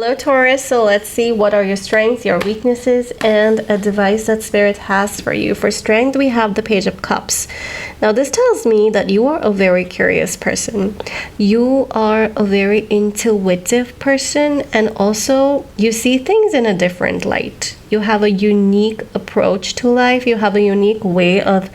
Hello Taurus, so let's see what are your strengths, your weaknesses, and advice that Spirit has for you. For strength, we have the Page of Cups. Now this tells me that you are a very curious person. You are a very intuitive person, and also you see things in a different light. You have a unique approach to life. You have a unique way of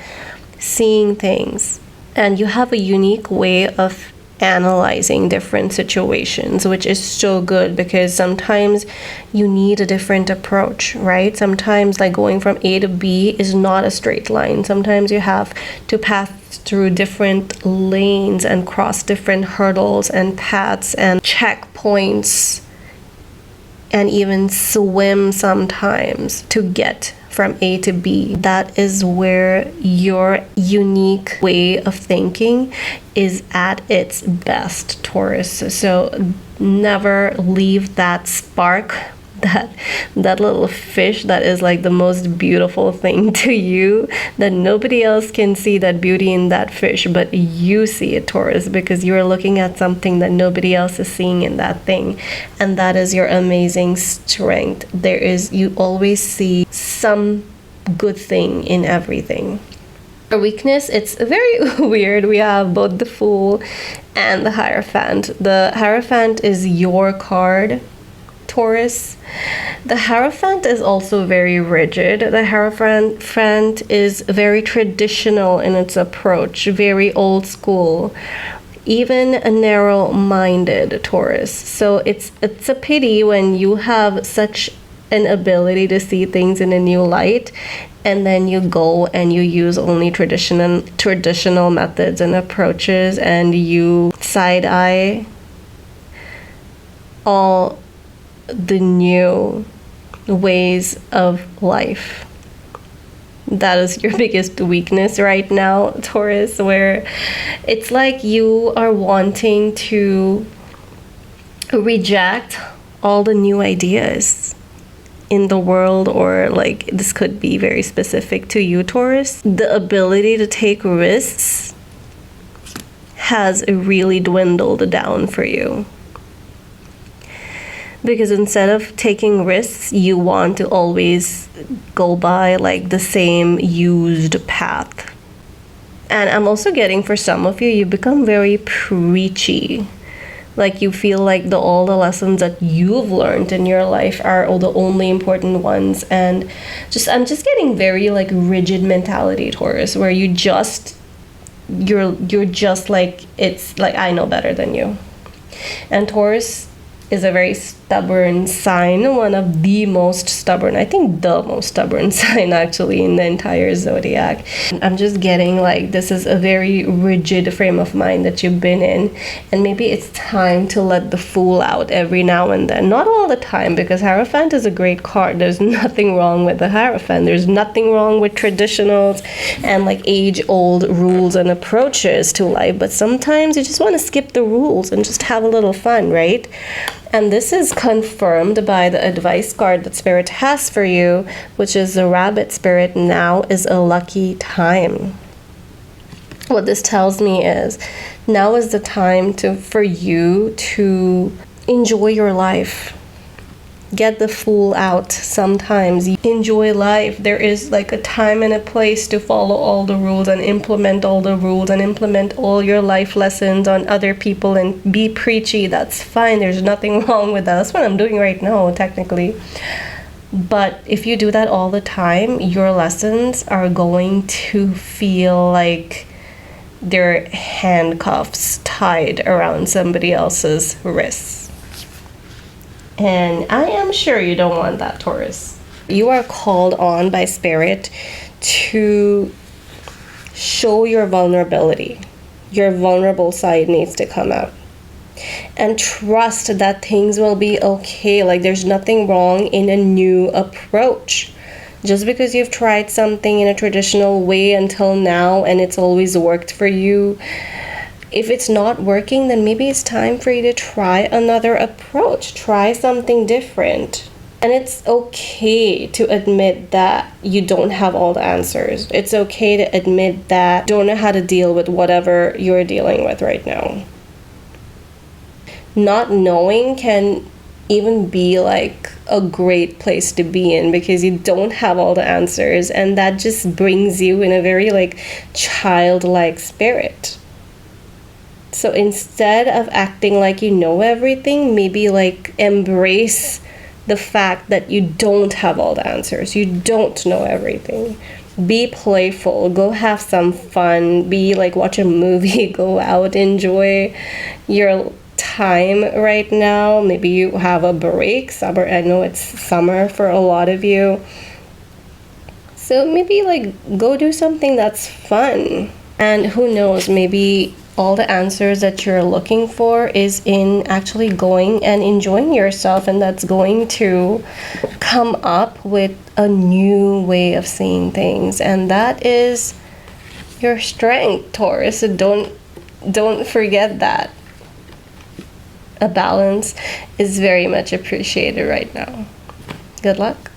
seeing things, and you have a unique way of analyzing different situations, which is so good because sometimes you need a different approach, right? Sometimes like going from A to B is not a straight line. Sometimes you have to pass through different lanes and cross different hurdles and paths and checkpoints and even swim sometimes to get from A to B. That is where your unique way of thinking is at its best, Taurus. So never leave that spark, that little fish that is like the most beautiful thing to you, that nobody else can see that beauty in that fish, but you see it, Taurus, because you're looking at something that nobody else is seeing in that thing, and that is your amazing strength. You always see some good thing in everything. For weakness, it's very weird. We have both the Fool and the Hierophant. The Hierophant is your card, Taurus. The Hierophant is also very rigid. The Hierophant is very traditional in its approach, very old school, even a narrow-minded, Taurus. So it's a pity when you have such an ability to see things in a new light, and then you go and you use only traditional methods and approaches, and you side-eye all the new ways of life. That is your biggest weakness right now, Taurus, where it's like you are wanting to reject all the new ideas in the world, or like this could be very specific to you, Taurus. The ability to take risks has really dwindled down for you, because instead of taking risks, you want to always go by like the same used path. And I'm also getting, for some of you, you become very preachy. Like you feel like all the lessons that you've learned in your life are all the only important ones, and I'm just getting very like rigid mentality, Taurus, where you're just like, it's like I know better than you. And Taurus is a very stubborn sign, one of the most stubborn, I think the most stubborn sign actually in the entire zodiac. I'm just getting like this is a very rigid frame of mind that you've been in, and maybe it's time to let the Fool out every now and then. Not all the time, because Hierophant is a great card. There's nothing wrong with the Hierophant. There's nothing wrong with traditionals and like age-old rules and approaches to life, but sometimes you just want to skip the rules and just have a little fun, right? And this is confirmed by the advice card that Spirit has for you, which is the Rabbit Spirit. Now is a lucky time. What this tells me is now is the time for you to enjoy your life. Get the Fool out sometimes. Enjoy life. There is like a time and a place to follow all the rules and implement all the rules and implement all your life lessons on other people and be preachy. That's fine. There's nothing wrong with that. That's what I'm doing right now, technically. But if you do that all the time, your lessons are going to feel like they're handcuffs tied around somebody else's wrists. And I am sure you don't want that, Taurus. You are called on by Spirit to show your vulnerability. Your vulnerable side needs to come out. And trust that things will be okay. Like there's nothing wrong in a new approach. Just because you've tried something in a traditional way until now and it's always worked for you, if it's not working, then maybe it's time for you to try another approach. Try something different. And it's okay to admit that you don't have all the answers. It's okay to admit that you don't know how to deal with whatever you're dealing with right now. Not knowing can even be like a great place to be in, because you don't have all the answers, and that just brings you in a very like childlike spirit. So instead of acting like you know everything, maybe like embrace the fact that you don't have all the answers, you don't know everything. Be playful, go have some fun, be like watch a movie, go out, enjoy your time right now. Maybe you have a break, summer, I know it's summer for a lot of you, so maybe like go do something that's fun. And who knows, maybe all the answers that you're looking for is in actually going and enjoying yourself, and that's going to come up with a new way of seeing things, and that is your strength, Taurus. So don't forget that. A balance is very much appreciated right now. Good luck.